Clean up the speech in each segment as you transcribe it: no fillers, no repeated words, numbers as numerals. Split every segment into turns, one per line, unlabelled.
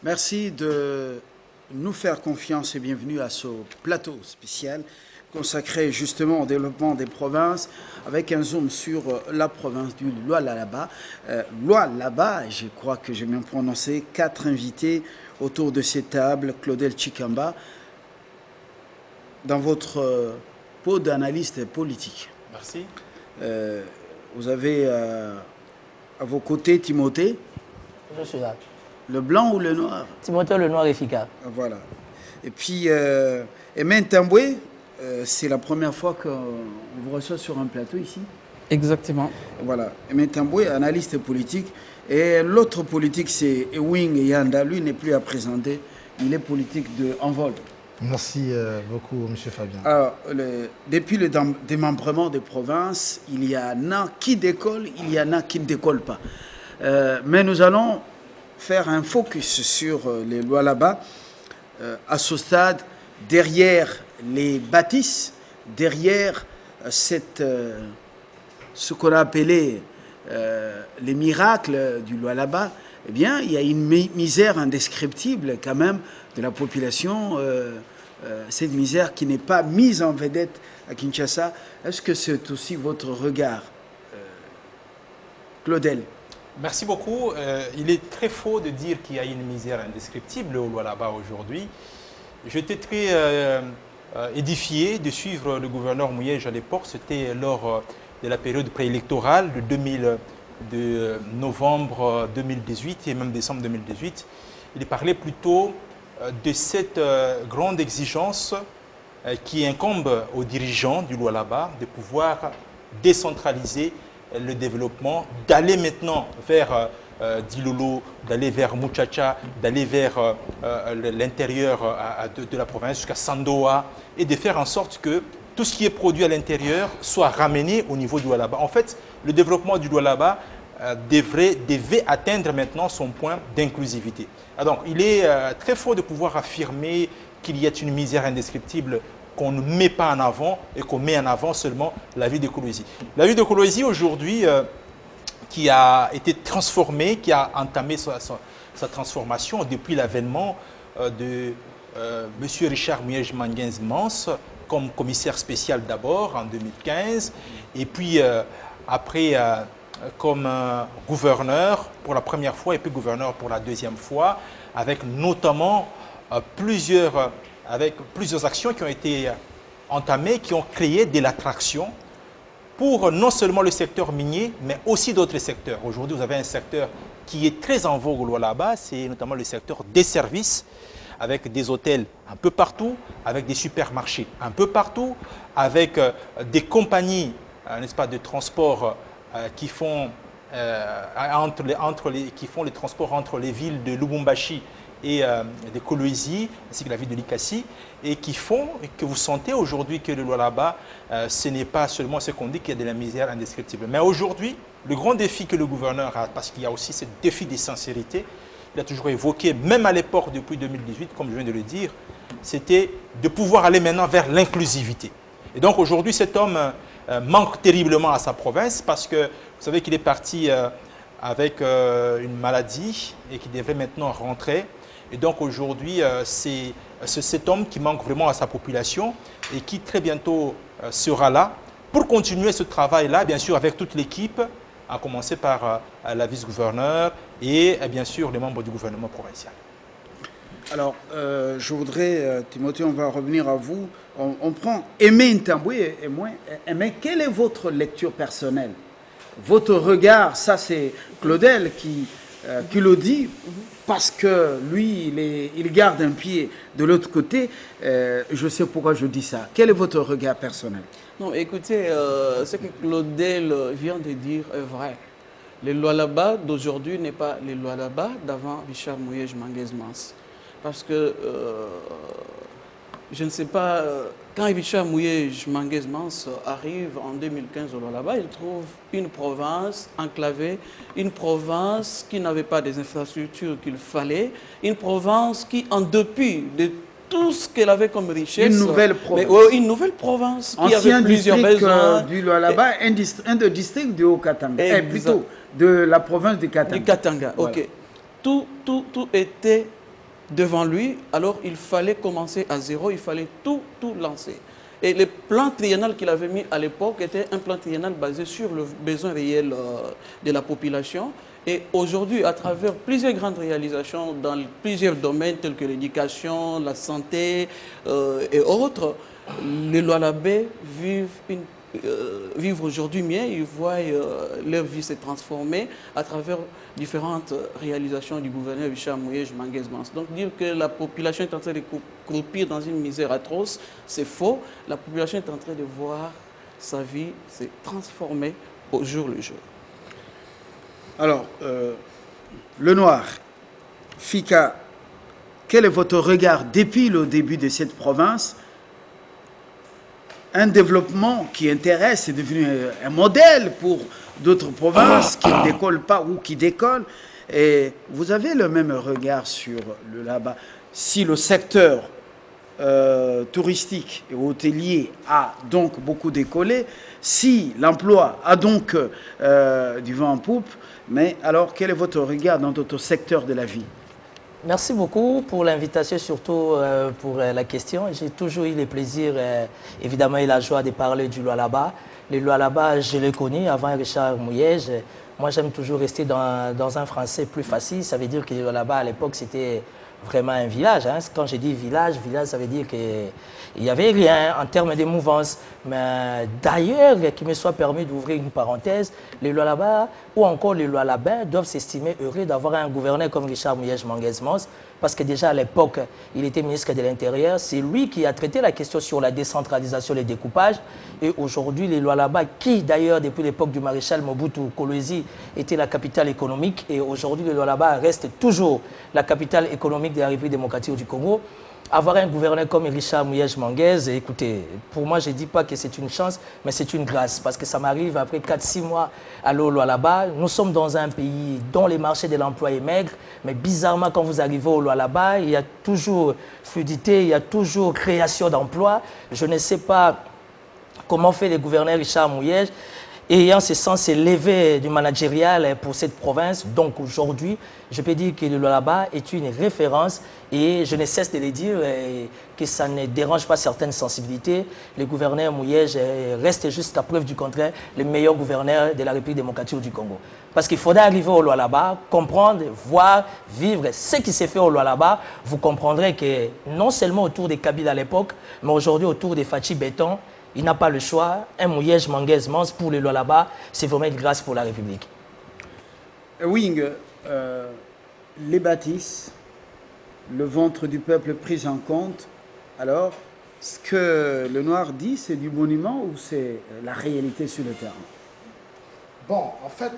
Merci de nous faire confiance et bienvenue à ce plateau spécial consacré justement au développement des provinces avec un zoom sur la province du Lualaba. Lualaba, je crois que j'ai bien prononcé, 4 invités autour de ces tables. Claudel Chikamba, dans votre peau d'analyste politique.
Merci.
Vous avez à vos côtés Timothée.
Je suis là.
Le blanc ou le noir?
Timothée le noir efficace.
Voilà. Et puis, Emen Tamboué, c'est la première fois qu'on vous reçoit sur un plateau ici.
Exactement.
Voilà. Emen Tamboué, analyste politique. Et l'autre politique, c'est Ewing Yanda. Lui n'est plus à présenter. Il est politique de Envol.
Merci beaucoup, M. Fabien.
Alors, depuis le démembrement des provinces, il y en a qui décollent, il y en a qui ne décollent pas. Mais nous allons faire un focus sur les lois là-bas. À ce stade, derrière les bâtisses, derrière ce qu'on a appelé les miracles du loi là-bas, eh bien, il y a une misère indescriptible quand même de la population. Cette misère qui n'est pas mise en vedette à Kinshasa. Est-ce que c'est aussi votre regard, Claudel?
Merci beaucoup. Il est très faux de dire qu'il y a une misère indescriptible au Lualaba aujourd'hui. J'étais très édifié de suivre le gouverneur Mouyej à l'époque. C'était lors de la période préélectorale de novembre 2018 et même décembre 2018. Il parlait plutôt de cette grande exigence qui incombe aux dirigeants du Lualaba de pouvoir décentraliser le développement, d'aller maintenant vers Dilolo, d'aller vers Muchacha, d'aller vers l'intérieur de la province jusqu'à Sandoa et de faire en sorte que tout ce qui est produit à l'intérieur soit ramené au niveau du Lualaba. En fait, le développement du Lualaba devait atteindre maintenant son point d'inclusivité. Donc, il est très faux de pouvoir affirmer qu'il y a une misère indescriptible qu'on ne met pas en avant et qu'on met en avant seulement la ville de Kolwezi. La ville de Kolwezi aujourd'hui qui a été transformée, qui a entamé sa transformation depuis l'avènement de M. Richard Mouyej Manguez-Mans comme commissaire spécial d'abord en 2015 et puis après comme gouverneur pour la première fois et puis gouverneur pour la deuxième fois avec notamment plusieurs actions qui ont été entamées, qui ont créé de l'attraction pour non seulement le secteur minier, mais aussi d'autres secteurs. Aujourd'hui, vous avez un secteur qui est très en vogue au Lualaba, c'est notamment le secteur des services, avec des hôtels un peu partout, avec des supermarchés un peu partout, avec des compagnies, n'est-ce pas, de transport qui font les transports entre les villes de Lubumbashi et de Kolwezi, ainsi que la ville de Likasi, et qui font que vous sentez aujourd'hui que le Lualaba, ce n'est pas seulement ce qu'on dit qu'il y a de la misère indescriptible. Mais aujourd'hui, le grand défi que le gouverneur a, parce qu'il y a aussi ce défi de sincérité, il a toujours évoqué, même à l'époque, depuis 2018, comme je viens de le dire, c'était de pouvoir aller maintenant vers l'inclusivité. Et donc aujourd'hui, cet homme manque terriblement à sa province parce que vous savez qu'il est parti avec une maladie et qu'il devrait maintenant rentrer. Et donc aujourd'hui, c'est cet homme qui manque vraiment à sa population et qui très bientôt sera là pour continuer ce travail-là, bien sûr avec toute l'équipe, à commencer par la vice-gouverneure et bien sûr les membres du gouvernement provincial.
Alors, je voudrais, Timothée, on va revenir à vous. On prend Aimé Ntamboué et moi. Aimé, quelle est votre lecture personnelle? Votre regard, ça c'est Claudel qui le dit, parce que lui, il garde un pied de l'autre côté. Je sais pourquoi je dis ça. Quel est votre regard personnel?
Non, écoutez, ce que Claudel vient de dire est vrai. Le Lualaba d'aujourd'hui n'est pas le Lualaba d'avant Richard Mouyej Manguez-Mans. Parce que, je ne sais pas, quand Richard Mouyej Manguez-Mans arrive en 2015 au Lualaba, il trouve une province enclavée, une province qui n'avait pas des infrastructures qu'il fallait, une province qui, en dépit de tout ce qu'elle avait comme richesse.
Une nouvelle province.
Une nouvelle province qui
Ancien
avait plusieurs
district
besoins.
du Lualaba, un des districts du Haut-Katanga. Plutôt de la province du Katanga.
Du Katanga,
Voilà.
ok. Tout était devant lui, alors il fallait commencer à zéro, il fallait tout lancer. Et le plan triennal qu'il avait mis à l'époque était un plan triennal basé sur le besoin réel de la population. Et aujourd'hui, à travers plusieurs grandes réalisations dans plusieurs domaines tels que l'éducation, la santé et autres, les Lualabais vivent aujourd'hui mieux, ils voient leur vie se transformer à travers différentes réalisations du gouverneur Richard Mouyej Manguez-Mans. Donc dire que la population est en train de croupir dans une misère atroce, c'est faux. La population est en train de voir sa vie se transformer au jour le jour.
Alors, le Noir, Fika, quel est votre regard depuis le début de cette province? Un développement qui intéresse est devenu un modèle pour d'autres provinces qui ne décollent pas ou qui décollent. Et vous avez le même regard sur le là-bas. Si le secteur touristique et hôtelier a donc beaucoup décollé, si l'emploi a donc du vent en poupe, mais alors quel est votre regard dans d'autres secteurs de la vie?
Merci beaucoup pour l'invitation, surtout pour la question. J'ai toujours eu le plaisir, évidemment, et la joie de parler du Lualaba. Le Lualaba, je l'ai connu avant Richard Mouyej. Moi, j'aime toujours rester dans un français plus facile. Ça veut dire que le Lualaba, à l'époque, c'était vraiment un village. Hein. Quand je dis village, ça veut dire qu'il n'y avait rien en termes de mouvance. Mais d'ailleurs, qu'il me soit permis d'ouvrir une parenthèse, les Lualaba ou encore les Lualabins doivent s'estimer heureux d'avoir un gouverneur comme Richard Mouyej Manguez-Mans, parce que déjà à l'époque, il était ministre de l'Intérieur. C'est lui qui a traité la question sur la décentralisation et le découpage. Et aujourd'hui, les Lualaba, qui d'ailleurs depuis l'époque du maréchal Mobutu Kolwezi était la capitale économique, et aujourd'hui, les Lualaba reste toujours la capitale économique de la République démocratique du Congo. Avoir un gouverneur comme Richard Mouyej Manguez, écoutez, pour moi, je ne dis pas que c'est une chance, mais c'est une grâce. Parce que ça m'arrive après 4-6 mois à Lualaba. Nous sommes dans un pays dont les marchés de l'emploi est maigre. Mais bizarrement, quand vous arrivez au Lualaba, il y a toujours fluidité, il y a toujours création d'emplois. Je ne sais pas comment fait le gouverneur Richard Mouyej, ayant ce sens élevé du managérial pour cette province. Donc aujourd'hui, je peux dire que le Lualaba est une référence et je ne cesse de le dire que ça ne dérange pas certaines sensibilités. Le gouverneur Mouyej reste jusqu'à preuve du contraire le meilleur gouverneur de la République démocratique du Congo. Parce qu'il faudra arriver au Lualaba, comprendre, voir, vivre ce qui s'est fait au Lualaba. Vous comprendrez que non seulement autour des Kabyles à l'époque, mais aujourd'hui autour des Fachi Béton, il n'a pas le choix. Un Mouyej Manguez-Mans pour le Lualaba, c'est vraiment une grâce pour la République.
Wing, les bâtisses, le ventre du peuple pris en compte. Alors, ce que le Noir dit, c'est du monument ou c'est la réalité sur le terrain?
Bon, en fait,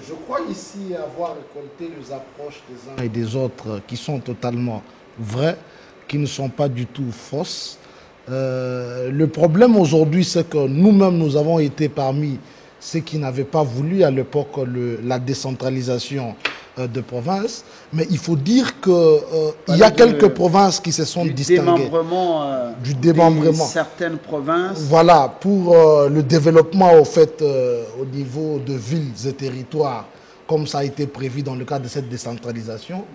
je crois ici avoir récolté les approches des uns et des autres qui sont totalement vraies, qui ne sont pas du tout fausses. Le problème aujourd'hui, c'est que nous-mêmes, nous avons été parmi ceux qui n'avaient pas voulu à l'époque la décentralisation de provinces. Mais il faut dire qu'il y a quelques provinces qui se sont distinguées.
Du démembrement. Certaines provinces.
Voilà, pour le développement au fait, au niveau de villes et territoires, comme ça a été prévu dans le cadre de cette décentralisation.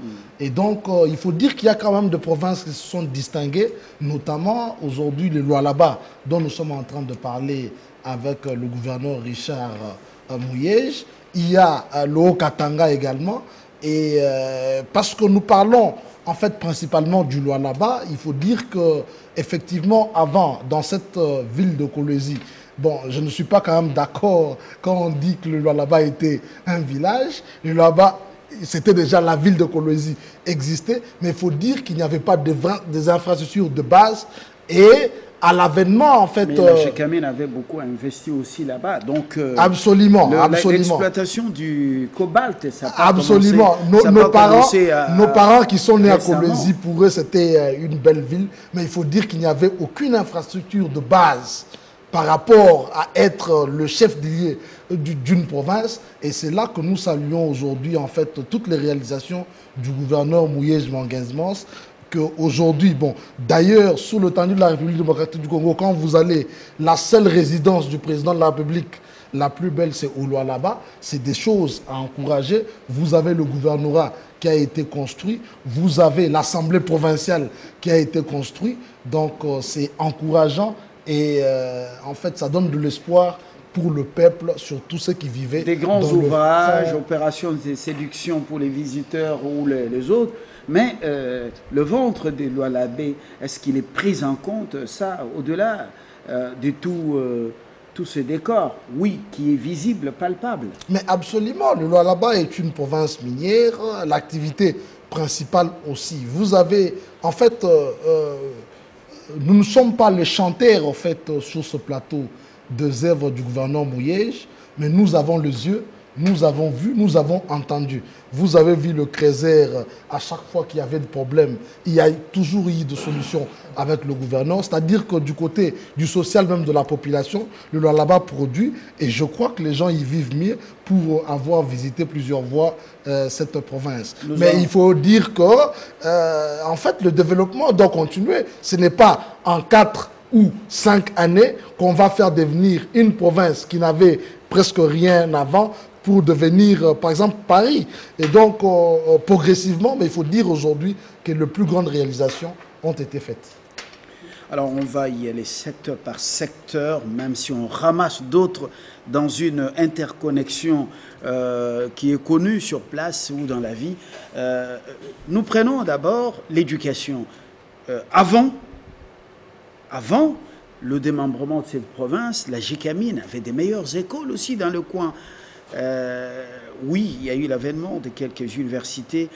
Et donc, il faut dire qu'il y a quand même des provinces qui se sont distinguées, notamment aujourd'hui le Lualaba, dont nous sommes en train de parler avec le gouverneur Richard Mouyej. Il y a le Haut-Katanga également. Et parce que nous parlons en fait principalement du Lualaba, il faut dire que effectivement avant, dans cette ville de Kolwezi, bon, je ne suis pas quand même d'accord quand on dit que le Lualaba était un village. Le Lualaba, c'était déjà la ville de Kolwezi existait, mais il faut dire qu'il n'y avait pas des infrastructures de base. Et à l'avènement, en fait...
Mais la Gécamine avait beaucoup investi aussi là-bas. Donc,
absolument.
L'exploitation du cobalt, ça n'a pas
absolument.
commencé,
nos parents qui sont nés récemment. À Kolwezi, pour eux, c'était une belle ville. Mais il faut dire qu'il n'y avait aucune infrastructure de base par rapport à être le chef d'île d'une province. Et c'est là que nous saluons aujourd'hui, en fait, toutes les réalisations du gouverneur Mouyej Manguez-Mans, qu'aujourd'hui, bon, d'ailleurs, sous le tendu de la République démocratique du Congo, quand vous allez, la seule résidence du président de la République la plus belle, c'est au Lualaba. C'est des choses à encourager. Vous avez le gouvernorat qui a été construit. Vous avez l'Assemblée provinciale qui a été construite. Donc, c'est encourageant et en fait, ça donne de l'espoir pour le peuple, sur tous ceux qui vivaient.
Des grands ouvrages, opérations de séduction pour les visiteurs ou les autres. Mais le ventre des Lualabé, est-ce qu'il est pris en compte, ça, au-delà de tout ce décor, oui, qui est visible, palpable? Mais
absolument, le Lualaba est une province minière, l'activité principale aussi. Vous avez, en fait, nous ne sommes pas les chanteurs, en fait, sur ce plateau des œuvres du gouverneur Mouyej, mais nous avons les yeux, nous avons vu, nous avons entendu. Vous avez vu le Créser, à chaque fois qu'il y avait des problèmes, il y a toujours eu des solutions avec le gouverneur. C'est-à-dire que du côté du social même de la population, le Lualaba produit, et je crois que les gens y vivent mieux pour avoir visité plusieurs fois cette province. Mais il faut dire que, en fait, le développement doit continuer. Ce n'est pas en 4 ou 5 années qu'on va faire devenir une province qui n'avait presque rien avant pour devenir, par exemple, Paris. Et donc, progressivement, mais il faut dire aujourd'hui que les plus grandes réalisations ont été faites.
Alors, on va y aller secteur par secteur, même si on ramasse d'autres dans une interconnexion qui est connue sur place ou dans la vie. Nous prenons d'abord l'éducation. Avant le démembrement de cette province, la Gécamine avait des meilleures écoles aussi dans le coin. Oui, il y a eu l'avènement de quelques universités,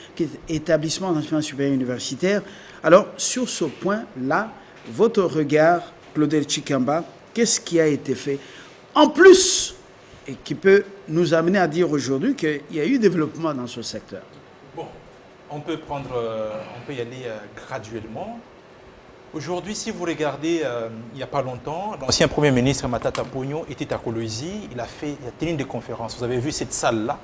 établissements d'enseignement supérieur universitaire. Alors, sur ce point-là, votre regard, Claudel Chikamba, qu'est-ce qui a été fait en plus et qui peut nous amener à dire aujourd'hui qu'il y a eu développement dans ce secteur?
Bon, on peut y aller graduellement. Aujourd'hui, si vous regardez, il n'y a pas longtemps, l'ancien Premier ministre Matata Ponyo était à Kolwezi, il a tenu des conférences. Vous avez vu cette salle-là?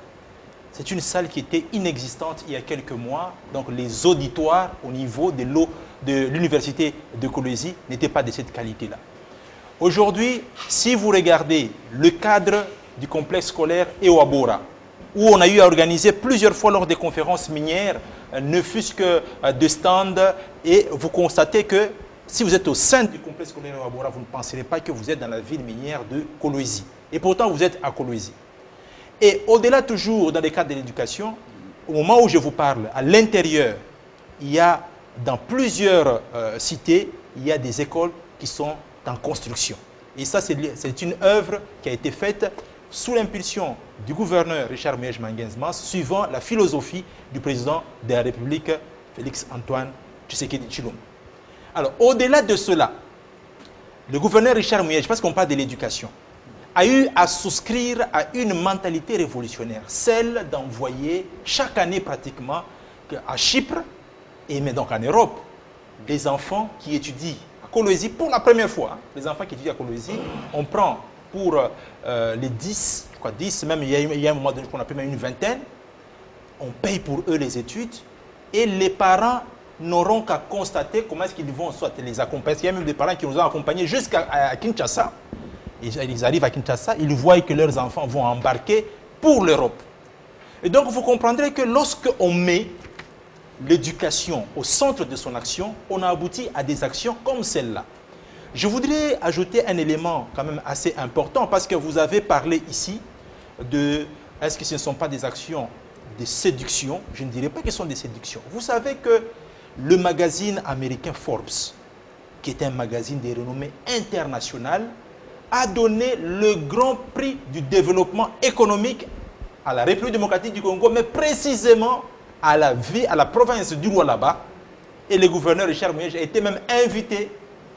C'est une salle qui était inexistante il y a quelques mois. Donc les auditoires au niveau de l'université de Kolwezi n'étaient pas de cette qualité-là. Aujourd'hui, si vous regardez le cadre du complexe scolaire Ewabora, où on a eu à organiser plusieurs fois lors des conférences minières, ne fût-ce que de stands, et vous constatez que si vous êtes au sein du complexe scolaire Ewabora, vous ne penserez pas que vous êtes dans la ville minière de Kolwezi. Et pourtant, vous êtes à Kolwezi. Et au-delà toujours, dans le cadre de l'éducation, au moment où je vous parle, à l'intérieur, il y a dans plusieurs cités, il y a des écoles qui sont en construction. Et ça, c'est une œuvre qui a été faite sous l'impulsion du gouverneur Richard Mouyej Manguinzmas, suivant la philosophie du président de la République, Félix-Antoine Tshisekedi Tshilombo. Alors, au-delà de cela, le gouverneur Richard Mouyej, parce qu'on parle de l'éducation, a eu à souscrire à une mentalité révolutionnaire, celle d'envoyer chaque année pratiquement à Chypre, et mais donc en Europe, des enfants qui étudient à Kolwezi pour la première fois. Les enfants qui étudient à Kolwezi, on prend pour les 10, je crois 10, même il y a un moment donné qu'on a pris même une vingtaine, on paye pour eux les études et les parents n'auront qu'à constater comment est-ce qu'ils vont soit les accompagner. Il y a même des parents qui nous ont accompagnés jusqu'à Kinshasa. Ils arrivent à Kinshasa, ils voient que leurs enfants vont embarquer pour l'Europe. Et donc vous comprendrez que lorsqu'on met l'éducation au centre de son action, on a abouti à des actions comme celle-là. Je voudrais ajouter un élément quand même assez important parce que vous avez parlé ici de est-ce que ce ne sont pas des actions de séduction? Je ne dirais pas que ce sont des séductions. Vous savez que le magazine américain Forbes, qui est un magazine de renommée internationale, a donné le grand prix du développement économique à la République démocratique du Congo, mais précisément à la province du Lualaba. Et le gouverneur Richard Mouyej a été même invité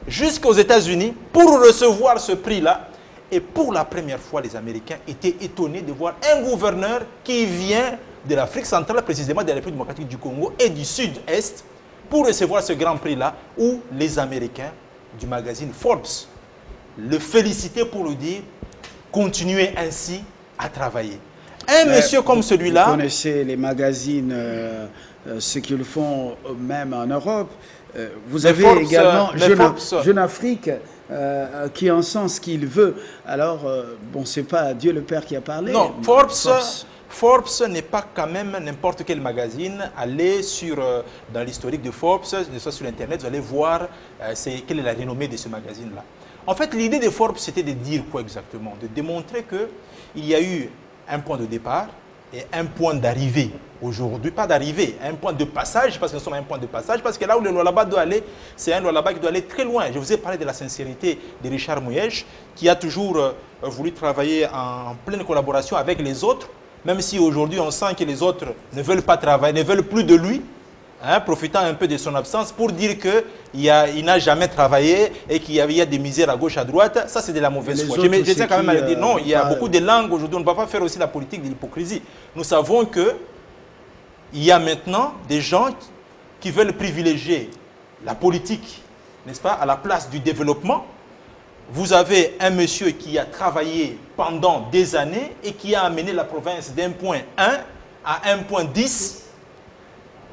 jusqu'aux États-Unis pour recevoir ce prix-là. Et pour la première fois, les Américains étaient étonnés de voir un gouverneur qui vient de l'Afrique centrale, précisément de la République démocratique du Congo et du Sud-Est, pour recevoir ce grand prix-là, où les Américains du magazine Forbes le félicitaient pour lui dire « Continuez ainsi à travailler ». Un monsieur comme celui-là...
Vous connaissez les magazines, ce qu'ils font même en Europe. Vous avez également Jeune Afrique, qui encense qui il veut. Alors, bon, c'est pas Dieu le Père qui a parlé.
Non, Forbes n'est pas quand même n'importe quel magazine. Allez dans l'historique de Forbes, ne soit sur Internet, vous allez voir quelle est la renommée de ce magazine-là. En fait, l'idée de Forbes, c'était de dire quoi exactement? De démontrer qu'il y a eu un point de départ et un point d'arrivée. Aujourd'hui, pas d'arrivée, un point de passage, parce que nous sommes à un point de passage, parce que là où le Lualaba doit aller, c'est un Lualaba qui doit aller très loin. Je vous ai parlé de la sincérité de Richard Muyej, qui a toujours voulu travailler en pleine collaboration avec les autres, même si aujourd'hui on sent que les autres ne veulent pas travailler, ne veulent plus de lui, hein, profitant un peu de son absence pour dire qu'il n'a jamais travaillé et qu'il y a des misères à gauche, à droite. Ça, c'est de la mauvaise foi. Je tiens quand même à le dire. Non, il y a beaucoup de langues aujourd'hui. On ne va pas faire aussi la politique de l'hypocrisie. Nous savons qu'il y a maintenant des gens qui veulent privilégier la politique, n'est-ce pas, à la place du développement. Vous avez un monsieur qui a travaillé pendant des années et qui a amené la province d'un point 1 à un point 10.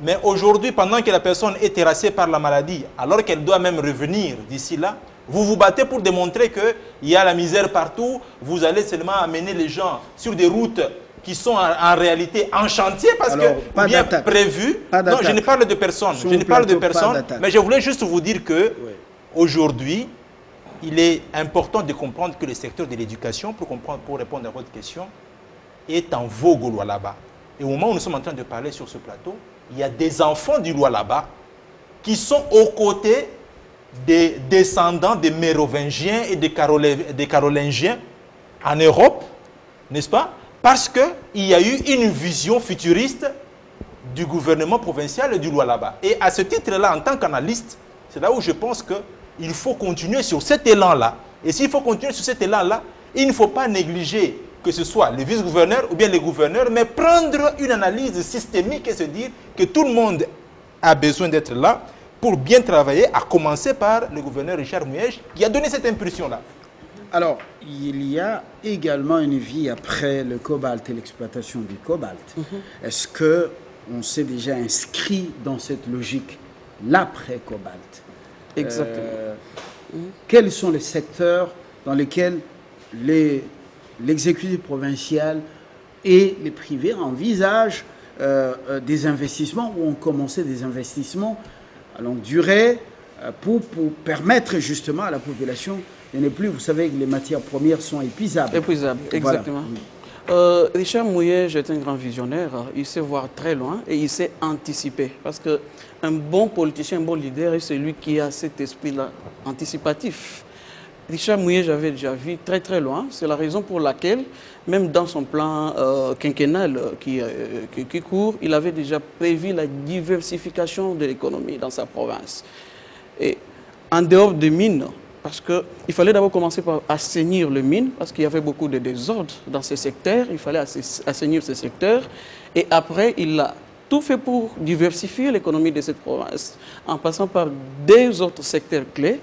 Mais aujourd'hui, pendant que la personne est terrassée par la maladie, alors qu'elle doit même revenir d'ici là, vous vous battez pour démontrer qu'il y a la misère partout. Vous allez seulement amener les gens sur des routes qui sont en réalité en chantier parce que bien prévues. Non, je ne parle de personne. Je ne parle de personne. Mais je voulais juste vous dire que aujourd'hui, il est important de comprendre que le secteur de l'éducation, pour répondre à votre question, est en vogue au Lualaba. Et au moment où nous sommes en train de parler sur ce plateau, il y a des enfants du Lualaba qui sont aux côtés des descendants des Mérovingiens et des Carolingiens en Europe, n'est-ce pas? Parce qu'il y a eu une vision futuriste du gouvernement provincial du Lualaba. Et à ce titre-là, en tant qu'analyste, c'est là où je pense qu'il faut continuer sur cet élan-là. Et s'il faut continuer sur cet élan-là, il ne faut pas négliger que ce soit les vice-gouverneurs ou bien les gouverneurs, mais prendre une analyse systémique et se dire que tout le monde a besoin d'être là pour bien travailler, à commencer par le gouverneur Richard Muyej, qui a donné cette impulsion-là.
Alors, il y a également une vie après le cobalt et l'exploitation du cobalt. Est-ce qu'on s'est déjà inscrit dans cette logique, l'après-cobalt?
Exactement.
Quels sont les secteurs dans lesquels l'exécutif provincial et les privés envisagent des investissements ou ont commencé des investissements à longue durée pour permettre justement à la population de ne plus, vous savez que les matières premières sont épuisables.
Épuisables, exactement.
Voilà.
Richard Muyej est un grand visionnaire, il sait voir très loin et il sait anticiper. Parce qu'un bon politicien, un bon leader, est celui qui a cet esprit-là anticipatif. Richard Muyej avait déjà vu très très loin. C'est la raison pour laquelle, même dans son plan quinquennal qui court, il avait déjà prévu la diversification de l'économie dans sa province. Et en dehors des mines, parce qu'il fallait d'abord commencer par assainir les mines, parce qu'il y avait beaucoup de désordre dans ces secteurs. Il fallait assainir ces secteurs. Et après, il a tout fait pour diversifier l'économie de cette province, en passant par des autres secteurs clés,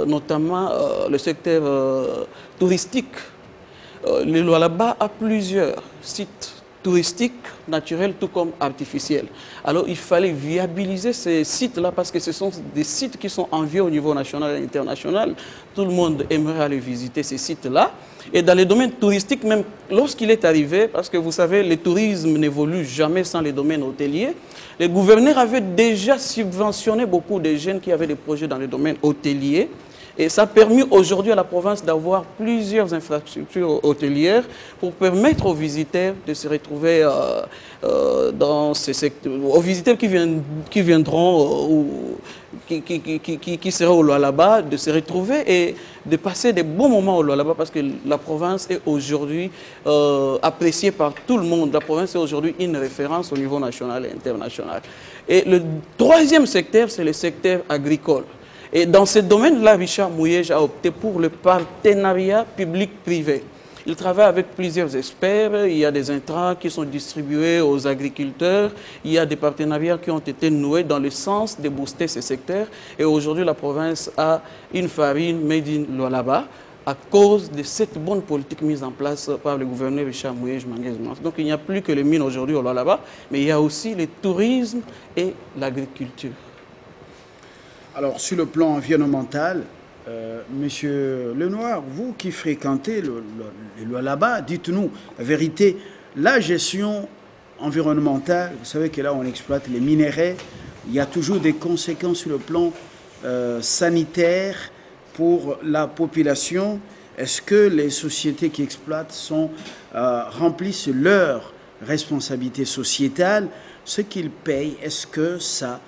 notamment le secteur touristique. Le Lualaba a plusieurs sites touristiques, naturels, tout comme artificiels. Alors il fallait viabiliser ces sites-là parce que ce sont des sites qui sont enviés au niveau national et international. Tout le monde aimerait aller visiter ces sites-là. Et dans les domaines touristiques, même lorsqu'il est arrivé, parce que vous savez, le tourisme n'évolue jamais sans les domaines hôteliers, les gouverneurs avaient déjà subventionné beaucoup de jeunes qui avaient des projets dans les domaines hôteliers. Et ça a permis aujourd'hui à la province d'avoir plusieurs infrastructures hôtelières pour permettre aux visiteurs de se retrouver dans ces secteurs, aux visiteurs qui viendront ou qui seront au Lualaba, de se retrouver et de passer des bons moments au Lualaba parce que la province est aujourd'hui appréciée par tout le monde. La province est aujourd'hui une référence au niveau national et international. Et le troisième secteur, c'est le secteur agricole. Et dans ce domaine-là, Richard Muyej a opté pour le partenariat public-privé. Il travaille avec plusieurs experts, il y a des intrants qui sont distribués aux agriculteurs, il y a des partenariats qui ont été noués dans le sens de booster ces secteurs. Et aujourd'hui, la province a une farine made in Lualaba à cause de cette bonne politique mise en place par le gouverneur Richard Muyej Manguez-Mans. Donc il n'y a plus que les mines aujourd'hui au Lualaba, mais il y a aussi le tourisme et l'agriculture.
Alors, sur le plan environnemental, Monsieur Lenoir, vous qui fréquentez le Lualaba, dites-nous la vérité, la gestion environnementale, vous savez que là on exploite les minéraux, il y a toujours des conséquences sur le plan sanitaire pour la population. Est-ce que les sociétés qui exploitent remplissent leurs responsabilités sociétales, ce qu'ils payent, est-ce que ça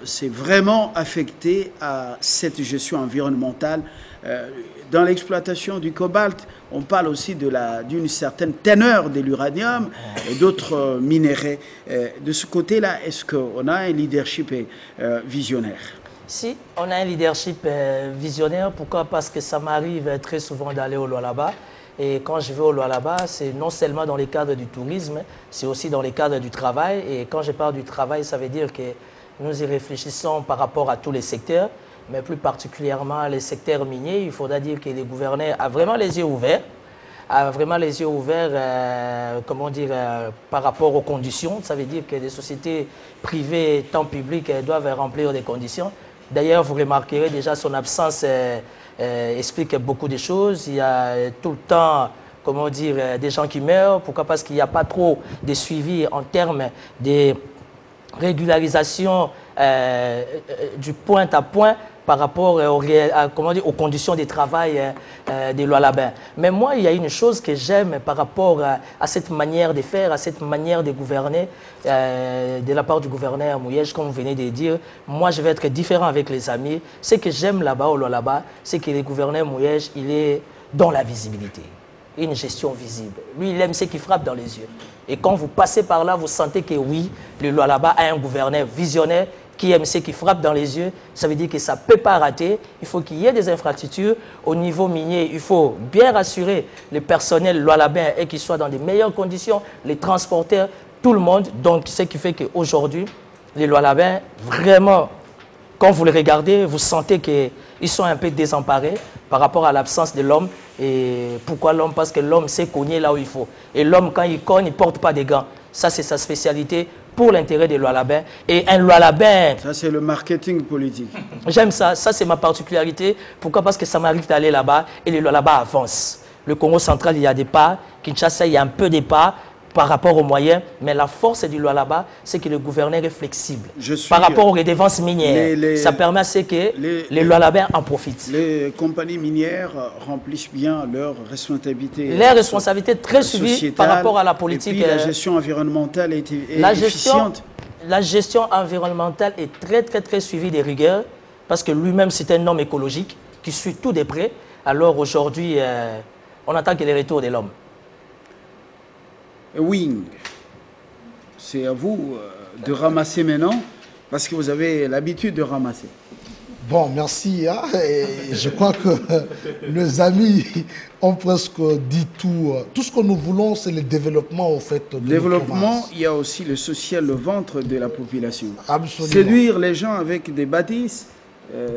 c'est vraiment affecté à cette gestion environnementale? Dans l'exploitation du cobalt, on parle aussi d'une certaine teneur de l'uranium et d'autres minéraux. De ce côté-là, est-ce qu'on a un leadership visionnaire?
Si, on a un leadership visionnaire. Pourquoi? Parce que ça m'arrive très souvent d'aller au Lualaba. Et quand je vais au Lualaba, c'est non seulement dans les cadres du tourisme, c'est aussi dans les cadres du travail. Et quand je parle du travail, ça veut dire que nous y réfléchissons par rapport à tous les secteurs, mais plus particulièrement les secteurs miniers. Il faudra dire que le gouverneur a vraiment les yeux ouverts, comment dire, par rapport aux conditions. Ça veut dire que les sociétés privées, tant publiques, doivent remplir des conditions. D'ailleurs, vous remarquerez déjà son absence explique beaucoup de choses. Il y a tout le temps, comment dire, des gens qui meurent. Pourquoi? Parce qu'il n'y a pas trop de suivi en termes de régularisation du point à point par rapport aux conditions de travail des Lualabins. Mais moi, il y a une chose que j'aime par rapport à cette manière de faire, à cette manière de gouverner de la part du gouverneur Mouyej, comme vous venez de dire. Moi, je vais être différent avec les amis. Ce que j'aime là-bas au Lualaba, c'est que le gouverneur Mouyej, il est dans la visibilité. Une gestion visible. Lui, il aime ce qui frappe dans les yeux. Et quand vous passez par là, vous sentez que oui, le Lualaba a un gouverneur visionnaire qui aime ce qui frappe dans les yeux. Ça veut dire que ça ne peut pas rater. Il faut qu'il y ait des infrastructures. Au niveau minier, il faut bien rassurer le personnel lualabin et qu'il soit dans de meilleures conditions, les transporteurs, tout le monde. Donc, ce qui fait qu'aujourd'hui, les Lualabins, vraiment, quand vous les regardez, vous sentez qu'ils sont un peu désemparés par rapport à l'absence de l'homme. Et pourquoi l'homme? Parce que l'homme sait cogner là où il faut. Et l'homme, quand il cogne, il ne porte pas des gants. Ça, c'est sa spécialité pour l'intérêt des Lualabins. Et un Lualabin...
Ça, c'est le marketing politique.
J'aime ça. Ça, c'est ma particularité. Pourquoi? Parce que ça m'arrive d'aller là-bas et les Lualabins avancent. Le Congo central, il y a des pas. Kinshasa, il y a un peu des pas par rapport aux moyens. Mais la force du Lualaba, c'est que le gouverneur est flexible. Par rapport aux redevances minières, ça permet à ce que les Lualabins en profitent.
Les compagnies minières remplissent bien leurs responsabilités.
Les responsabilités très suivies par rapport à la politique.
Et puis la gestion environnementale est efficiente.
La gestion environnementale est très suivie des rigueurs, parce que lui-même, c'est un homme écologique qui suit tout de près. Alors aujourd'hui, on attend que les retours de l'homme.
Wing, c'est à vous de ramasser maintenant, parce que vous avez l'habitude de ramasser.
Bon, merci. Hein, et je crois que les amis ont presque dit tout. Tout ce que nous voulons, c'est le développement, au fait. De
développement, il y a aussi le social, le ventre de la population.
Absolument.
Séduire les gens avec des bâtisses,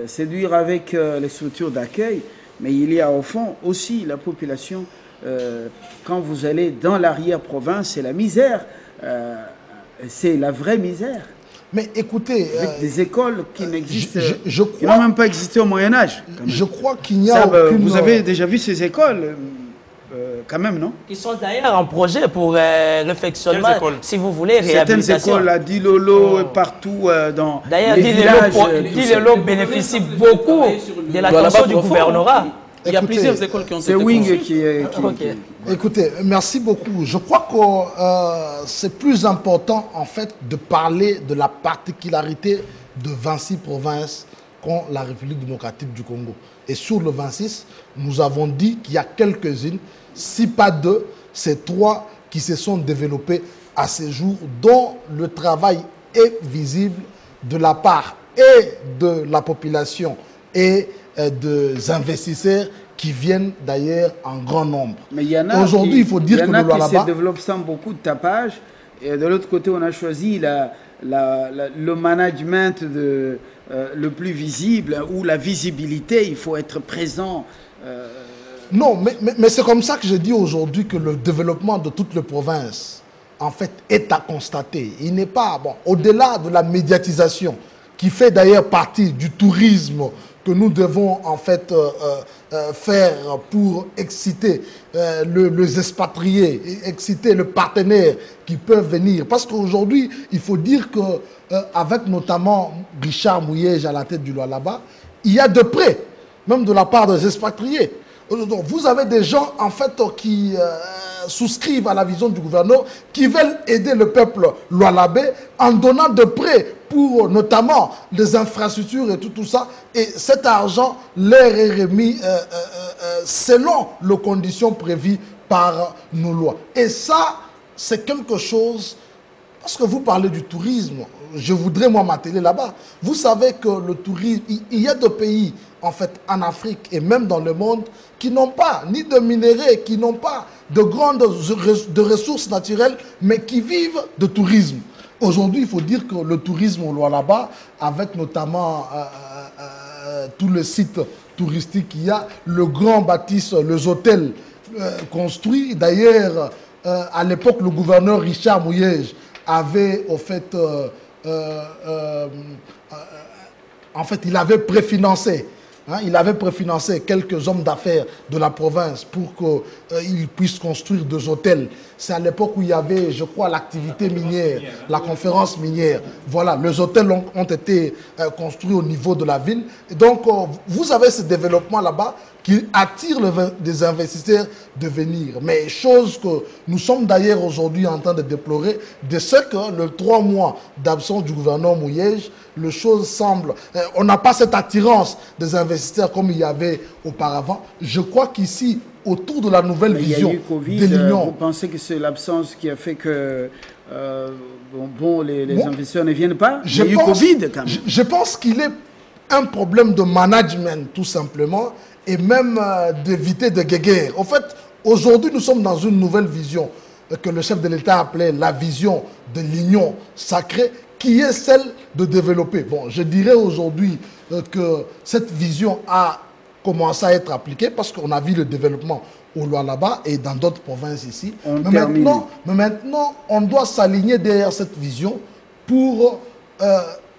séduire avec les structures d'accueil, mais il y a au fond aussi la population. Quand vous allez dans l'arrière-province, c'est la misère, c'est la vraie misère.
Mais écoutez...
Avec des écoles qui n'existent, qui n'ont même pas existé au Moyen-Âge.
Je crois qu'il n'y a aucune...
Vous avez déjà vu ces écoles, quand même, non?
Qui sont d'ailleurs en projet pour réfectionnement, si vous voulez, réhabilitation.
Certaines écoles à Dilolo, partout dans
d'ailleurs,
les villages.
Dilolo bénéficie beaucoup de l'attention du gouvernorat.
Il y a plusieurs écoles qui ont été
C'est Wing qui
Écoutez, merci beaucoup. Je crois que c'est plus important, en fait, de parler de la particularité de 26 provinces qu'ont la République démocratique du Congo. Et sur le 26, nous avons dit qu'il y a quelques-unes, si pas deux, c'est 3 qui se sont développées à ce jour, dont le travail est visible de la part et de la population et des investisseurs qui viennent d'ailleurs en grand nombre.
Mais il y en a aujourd'hui, il faut dire que le Lualaba se développe sans beaucoup de tapage. Et de l'autre côté, on a choisi le management le plus visible, ou la visibilité. Il faut être présent.
Non, mais c'est comme ça que je dis aujourd'hui que le développement de toutes les provinces, en fait, est à constater. Il n'est pas, bon, au-delà de la médiatisation, qui fait d'ailleurs partie du tourisme que nous devons en fait faire pour exciter les expatriés, exciter le partenaire qui peuvent venir. Parce qu'aujourd'hui, il faut dire que avec notamment Richard Mouyej à la tête du Lualaba, il y a de près, même de la part des expatriés. Donc, vous avez des gens en fait qui souscrivent à la vision du gouverneur, qui veulent aider le peuple lualabais en donnant de près pour notamment les infrastructures et tout ça. Et cet argent leur est remis selon les conditions prévues par nos lois. Et ça, c'est quelque chose, parce que vous parlez du tourisme, je voudrais moi m'atteler là-bas. Vous savez que le tourisme, il y a des pays en fait en Afrique et même dans le monde qui n'ont pas ni de minéraux, qui n'ont pas de grandes ressources naturelles, mais qui vivent de tourisme. Aujourd'hui, il faut dire que le tourisme au Lualaba, avec notamment tous les sites touristiques qu'il y a, le grand bâtisse, les hôtels construits. D'ailleurs, à l'époque, le gouverneur Richard Mouyej avait il avait préfinancé. Il avait préfinancé quelques hommes d'affaires de la province pour qu'ils puissent construire des hôtels. C'est à l'époque où il y avait, je crois, l'activité minière, la conférence minière. Voilà, les hôtels ont été construits au niveau de la ville. Et donc, vous avez ce développement là-bas qui attire des investisseurs de venir. Mais chose que nous sommes d'ailleurs aujourd'hui en train de déplorer, de ce que le 3 mois d'absence du gouverneur Mouyej, les choses semblent... on n'a pas cette attirance des investisseurs comme il y avait auparavant. Je crois qu'ici, autour de la nouvelle vision de l'Union...
Vous pensez que c'est l'absence qui a fait que les investisseurs ne viennent pas? Il y a eu Covid quand même.
Je pense qu'il est un problème de management tout simplement et même d'éviter de guéguerre. En fait, aujourd'hui, nous sommes dans une nouvelle vision que le chef de l'État appelait la vision de l'Union sacrée, qui est celle de développer. Bon, je dirais aujourd'hui que cette vision a commencé à être appliquée parce qu'on a vu le développement au Lualaba et dans d'autres provinces ici. Mais maintenant, on doit s'aligner derrière cette vision pour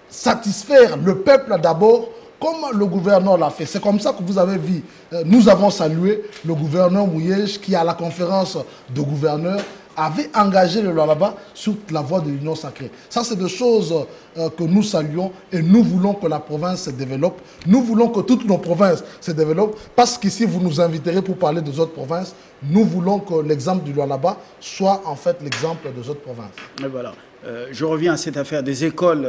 satisfaire le peuple d'abord, comme le gouverneur l'a fait. C'est comme ça que vous avez vu. Nous avons salué le gouverneur Mouyej qui, à la conférence de gouverneurs, avait engagé le Lualaba sur la voie de l'Union sacrée. Ça, c'est des choses que nous saluons et nous voulons que la province se développe. Nous voulons que toutes nos provinces se développent parce qu'ici, vous nous inviterez pour parler des autres provinces. Nous voulons que l'exemple du Lualaba soit en fait l'exemple des autres provinces.
Et voilà. Je reviens à cette affaire des écoles.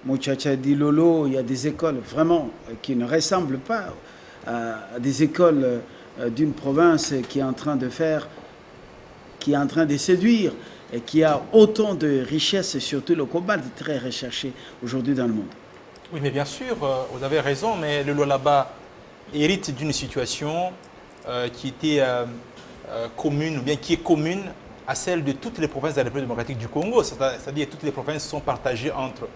Mouchacha dit Lolo, il y a des écoles vraiment qui ne ressemblent pas à des écoles d'une province qui est en train de faire, qui est en train de séduire et qui a autant de richesses et surtout le cobalt très recherché aujourd'hui dans le monde.
Oui, mais bien sûr, vous avez raison, mais le Lualaba hérite d'une situation qui était commune, ou bien qui est commune à celle de toutes les provinces de la République démocratique du Congo. C'est-à-dire que toutes les provinces sont partagées entre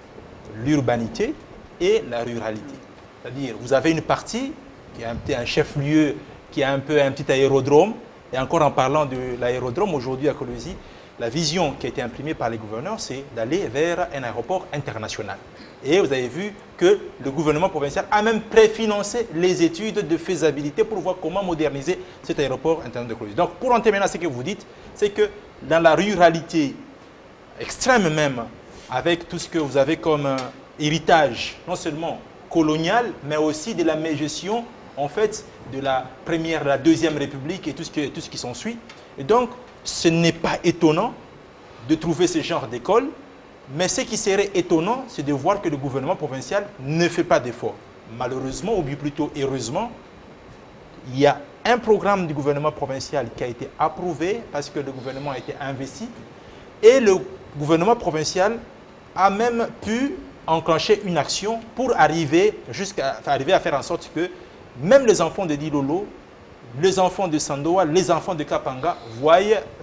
l'urbanité et la ruralité. C'est-à-dire, vous avez une partie qui a un chef-lieu, qui a un petit aérodrome. Et encore en parlant de l'aérodrome, aujourd'hui à Kolwezi, la vision qui a été imprimée par les gouverneurs, c'est d'aller vers un aéroport international. Et vous avez vu que le gouvernement provincial a même préfinancé les études de faisabilité pour voir comment moderniser cet aéroport international de Kolwezi. Donc, pour en terminer à ce que vous dites, c'est que dans la ruralité extrême même, avec tout ce que vous avez comme héritage, non seulement colonial, mais aussi de la mégestion, en fait, de la première, la deuxième République et tout ce qui s'ensuit. Et donc, ce n'est pas étonnant de trouver ce genre d'école, mais ce qui serait étonnant, c'est de voir que le gouvernement provincial ne fait pas d'efforts. Malheureusement, ou bien plutôt heureusement, il y a un programme du gouvernement provincial qui a été approuvé parce que le gouvernement a été investi et le gouvernement provincial a même pu enclencher une action pour arriver à faire en sorte que même les enfants de Dilolo, les enfants de Sandoa, les enfants de Kapanga voient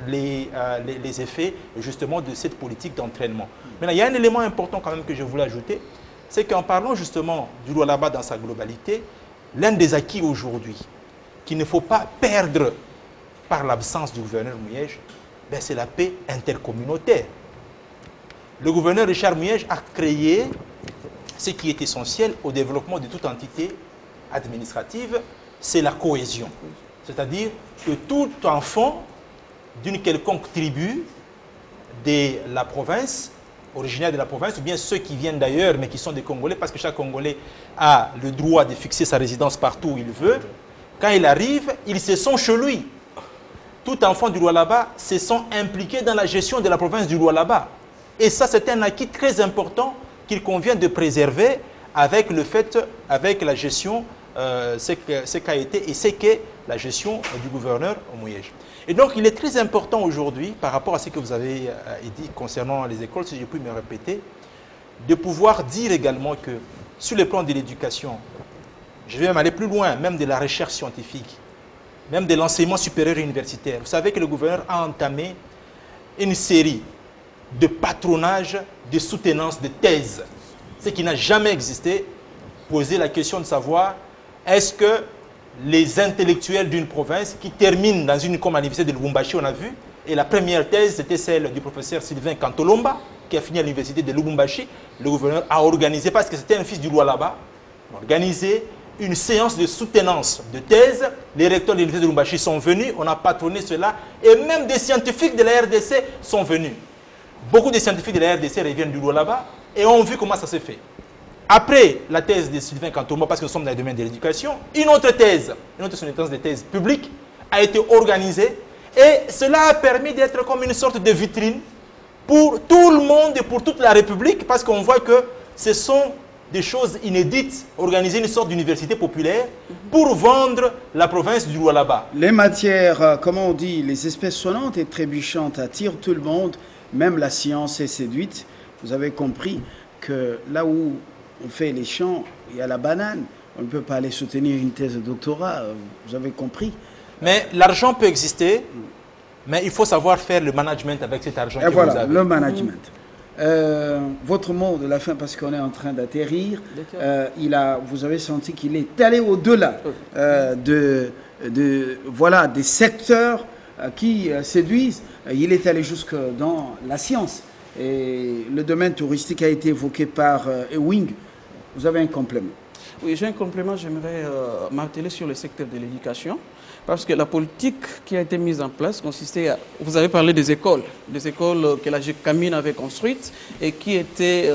les effets justement de cette politique d'entraînement. Maintenant, il y a un élément important quand même que je voulais ajouter, c'est qu'en parlant justement du Lualaba dans sa globalité, l'un des acquis aujourd'hui qu'il ne faut pas perdre par l'absence du gouverneur Mouyej, c'est la paix intercommunautaire. Le gouverneur Richard Mouyej a créé ce qui est essentiel au développement de toute entité administrative, c'est la cohésion. C'est-à-dire que tout enfant d'une quelconque tribu de la province, originaire de la province, ou bien ceux qui viennent d'ailleurs mais qui sont des Congolais, parce que chaque Congolais a le droit de fixer sa résidence partout où il veut, quand il arrive, ils se sent chez lui. Tout enfant du Lualaba se sent impliqué dans la gestion de la province du Lualaba. Et ça, c'est un acquis très important qu'il convient de préserver avec le fait, avec la gestion, ce qu'a été et ce qu'est la gestion du gouverneur Mouyej. Et donc, il est très important aujourd'hui, par rapport à ce que vous avez dit concernant les écoles, si je puis me répéter, de pouvoir dire également que sur le plan de l'éducation, je vais même aller plus loin, même de la recherche scientifique, même de l'enseignement supérieur et universitaire. Vous savez que le gouverneur a entamé une série de patronage, de soutenance, de thèses, ce qui n'a jamais existé, poser la question de savoir est-ce que les intellectuels d'une province qui terminent dans une comme à l'université de Lubumbashi, on a vu, et la première thèse c'était celle du professeur Sylvain Kantolomba, qui a fini à l'université de Lubumbashi, le gouverneur a organisé, parce que c'était un fils du Lualaba, organisé une séance de soutenance de thèse. Les recteurs de l'université de Lubumbashi sont venus, on a patronné cela, et même des scientifiques de la RDC sont venus. Beaucoup de scientifiques de la RDC reviennent du Lualaba et ont vu comment ça s'est fait. Après la thèse de Sylvain Kantolomba, parce que nous sommes dans le domaine de l'éducation, une autre thèse, une autre soutenance de thèse publique a été organisée, et cela a permis d'être comme une sorte de vitrine pour tout le monde et pour toute la République, parce qu'on voit que ce sont des choses inédites, organiser une sorte d'université populaire pour vendre la province du Lualaba.
Les matières, comment on dit, les espèces sonnantes et trébuchantes attirent tout le monde, même la science est séduite. Vous avez compris que là où on fait les champs, il y a la banane. On ne peut pas aller soutenir une thèse de doctorat, vous avez compris.
Mais l'argent peut exister, mais il faut savoir faire le management avec cet argent que
voilà,
vous avez.
Le management. Votre mot de la fin, parce qu'on est en train d'atterrir, vous avez senti qu'il est allé au-delà voilà, des secteurs qui séduisent. Il est allé jusque dans la science. Et le domaine touristique a été évoqué par Ewing. Vous avez un complément?
Oui, j'ai un complément. J'aimerais m'atteler sur le secteur de l'éducation. Parce que la politique qui a été mise en place consistait à... Vous avez parlé des écoles que la GECAMINE avait construites et qui étaient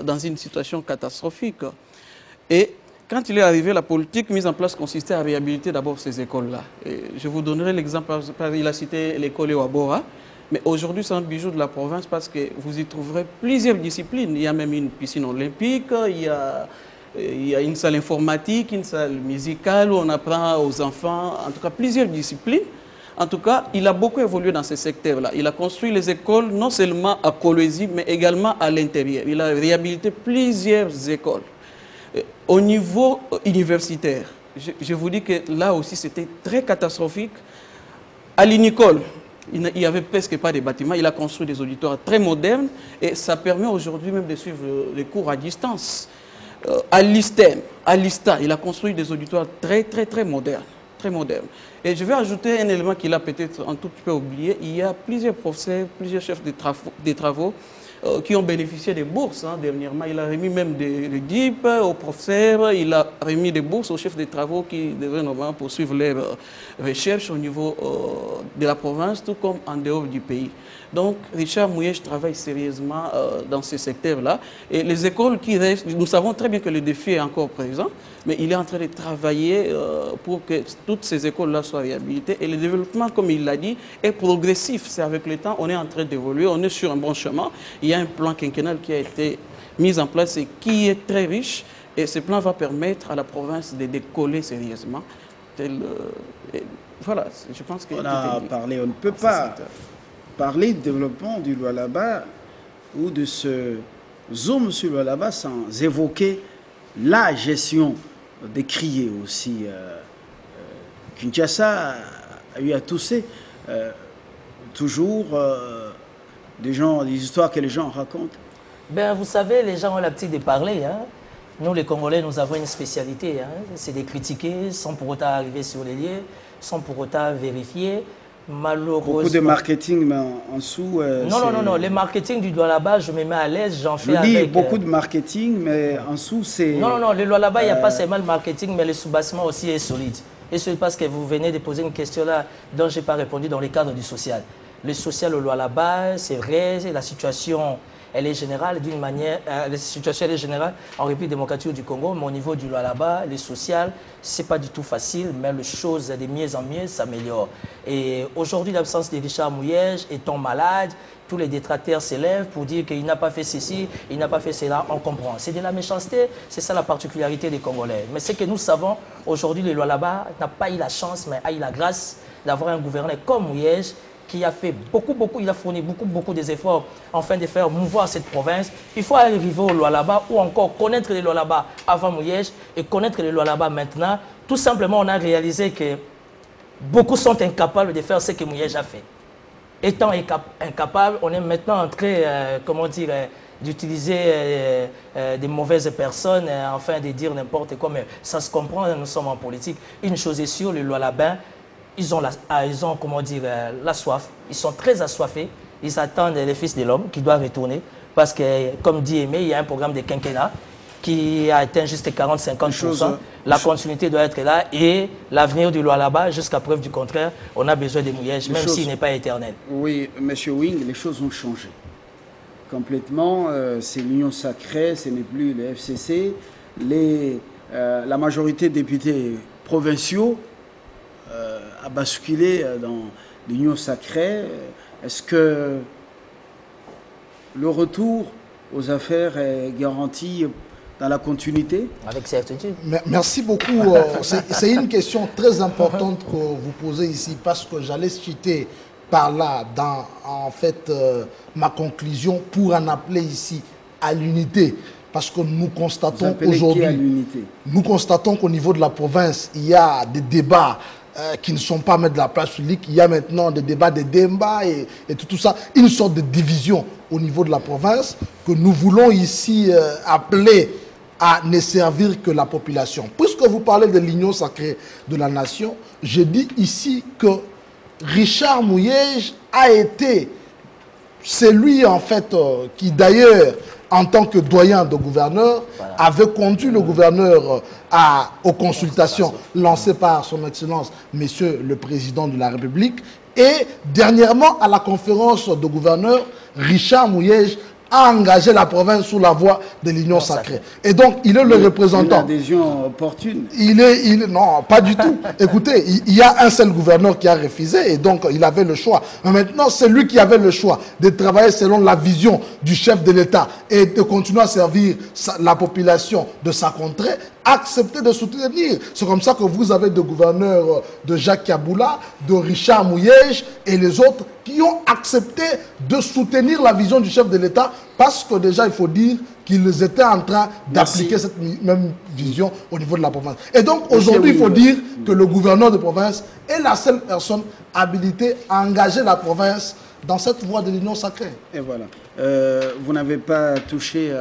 dans une situation catastrophique. Et quand il est arrivé, la politique mise en place consistait à réhabiliter d'abord ces écoles-là. Je vous donnerai l'exemple, il a cité l'école Ewabora, mais aujourd'hui c'est un bijou de la province parce que vous y trouverez plusieurs disciplines. Il y a même une piscine olympique, il y a une salle informatique, une salle musicale où on apprend aux enfants, en tout cas plusieurs disciplines. En tout cas, il a beaucoup évolué dans ce secteur-là. Il a construit les écoles non seulement à Kolwezi, mais également à l'intérieur. Il a réhabilité plusieurs écoles. Au niveau universitaire, je vous dis que là aussi c'était très catastrophique. À l'Unicole, il n'y avait presque pas de bâtiments. Il a construit des auditoires très modernes et ça permet aujourd'hui même de suivre les cours à distance. À l'ISTEM, à l'ISTA, il a construit des auditoires très modernes. Et je vais ajouter un élément qu'il a peut-être un tout petit peu oublié. Il y a plusieurs professeurs, plusieurs chefs de travaux qui ont bénéficié des bourses. Dernièrement, il a remis même des DIP aux professeurs, il a remis des bourses aux chefs de travaux qui devaient normalement poursuivre leurs recherches au niveau de la province, tout comme en dehors du pays. Donc, Richard Mouyej travaille sérieusement dans ce secteur-là. Et les écoles qui restent, nous savons très bien que le défi est encore présent, mais il est en train de travailler pour que toutes ces écoles-là soient réhabilitées. Et le développement, comme il l'a dit, est progressif. C'est avec le temps, on est en train d'évoluer, on est sur un bon chemin. Il y a un plan quinquennal qui a été mis en place et qui est très riche. Et ce plan va permettre à la province de décoller sérieusement. Voilà, je pense que...
On a parlé, on ne peut pas parler de développement du Lualaba ou de ce zoom sur le Lualaba sans évoquer la gestion des criers aussi. Kinshasa a eu à tousser. Toujours des histoires que les gens racontent.
Ben, vous savez, les gens ont l'habitude de parler. Hein. Nous, les Congolais, nous avons une spécialité. Hein. C'est de critiquer sans pour autant arriver sur les lieux, sans pour autant vérifier. Malheureusement.
Beaucoup de marketing, mais en dessous...
non. Le marketing du Lualaba, je me mets à l'aise, j'en fais
avec...
avec...
beaucoup de marketing, mais en dessous, c'est...
Non, le Lualaba, il n'y a pas seulement le marketing, mais le sous-bassement aussi est solide. Et c'est parce que vous venez de poser une question là dont je n'ai pas répondu dans le cadre du social. Le social au Lualaba, c'est vrai, la situation... Elle est générale d'une manière, la situation elle est générale en République démocratique du Congo, mais au niveau du Lualaba, les social, c'est pas du tout facile, mais les choses de mieux en mieux s'améliorent. Et aujourd'hui, l'absence de Richard Mouyej étant malade, tous les détracteurs s'élèvent pour dire qu'il n'a pas fait ceci, il n'a pas fait cela, on comprend. C'est de la méchanceté, c'est ça la particularité des Congolais. Mais ce que nous savons, aujourd'hui, le Lualaba n'a pas eu la chance, mais a eu la grâce d'avoir un gouverneur comme Mouyej, qui a fait il a fourni beaucoup des efforts afin de faire mouvoir cette province. Il faut arriver au Lualaba ou encore connaître le Lualaba avant Mouyej et connaître le Lualaba maintenant. Tout simplement, on a réalisé que beaucoup sont incapables de faire ce que Mouyej a fait. Étant incapable, on est maintenant en train, d'utiliser des mauvaises personnes afin de dire n'importe quoi. Mais ça se comprend, nous sommes en politique. Une chose est sûre, le Lualaba, ils ont la soif, ils sont très assoiffés, ils attendent les fils de l'homme qui doivent retourner parce que, comme dit Aimé, il y a un programme de quinquennat qui a atteint juste 40-50%. La continuité doit être là et l'avenir du Lualaba, jusqu'à preuve du contraire, on a besoin de Mouyej, même s'il n'est pas éternel.
Oui, M. Wing, les choses ont changé. Complètement, c'est l'Union sacrée, ce n'est plus le FCC. La majorité des députés provinciaux a basculé dans l'union sacrée. Est-ce que le retour aux affaires est garanti dans la continuité?
Avec certitude.
Merci beaucoup. C'est une question très importante que vous posez ici parce que j'allais citer par là dans ma conclusion pour en appeler ici à l'unité. Parce que nous constatons aujourd'hui, nous constatons qu'au niveau de la province, il y a des débats qui ne sont pas mis de la place publique. Il y a maintenant des débats de Demba et tout ça. Une sorte de division au niveau de la province que nous voulons ici appeler à ne servir que la population. Puisque vous parlez de l'union sacrée de la nation, je dis ici que Richard Mouyej a été celui qui d'ailleurs, en tant que doyen de gouverneur, avait conduit le gouverneur aux consultations lancées par son Excellence, Monsieur le Président de la République. Et dernièrement, à la conférence de gouverneurs, Richard Mouyej a engagé la province sous la voie de l'Union sacrée. Et donc, il est le représentant.
Une adhésion opportune.
Non, pas du tout. Écoutez, il y a un seul gouverneur qui a refusé et donc il avait le choix. Mais maintenant, c'est lui qui avait le choix de travailler selon la vision du chef de l'État et de continuer à servir la population de sa contrée, accepter de soutenir. C'est comme ça que vous avez des gouverneurs de Jacques Kaboula, de Richard Mouyej et les autres qui ont accepté de soutenir la vision du chef de l'État parce que déjà, il faut dire qu'ils étaient en train d'appliquer cette même vision au niveau de la province. Et donc, aujourd'hui, il faut dire que le gouverneur de province est la seule personne habilitée à engager la province dans cette voie de l'union sacrée.
Et voilà. Vous n'avez pas touché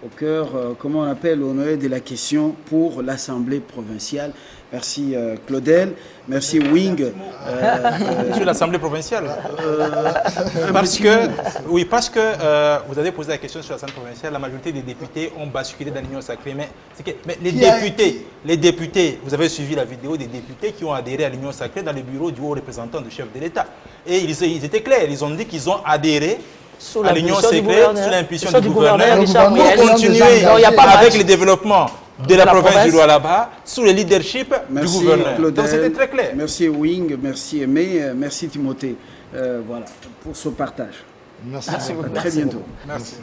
au cœur, comment on appelle, au noyau de la question pour l'Assemblée provinciale. Merci Claudel, merci Wing.
Sur l'Assemblée provinciale. Parce que vous avez posé la question sur l'Assemblée provinciale, la majorité des députés ont basculé dans l'Union sacrée. Mais les députés, vous avez suivi la vidéo des députés qui ont adhéré à l'Union sacrée dans le bureau du haut représentant du chef de l'État. Et ils étaient clairs, ils ont dit qu'ils ont adhéré à l'Union secrète sous l'impulsion du gouverneur pour continuer avec le développement de la province du Lualaba sous le leadership du gouverneur.
Claudel,
donc c'était très clair.
Merci Wing, merci Aimé, merci Timothée voilà, pour ce partage.
Merci beaucoup.
À très bientôt.
Merci.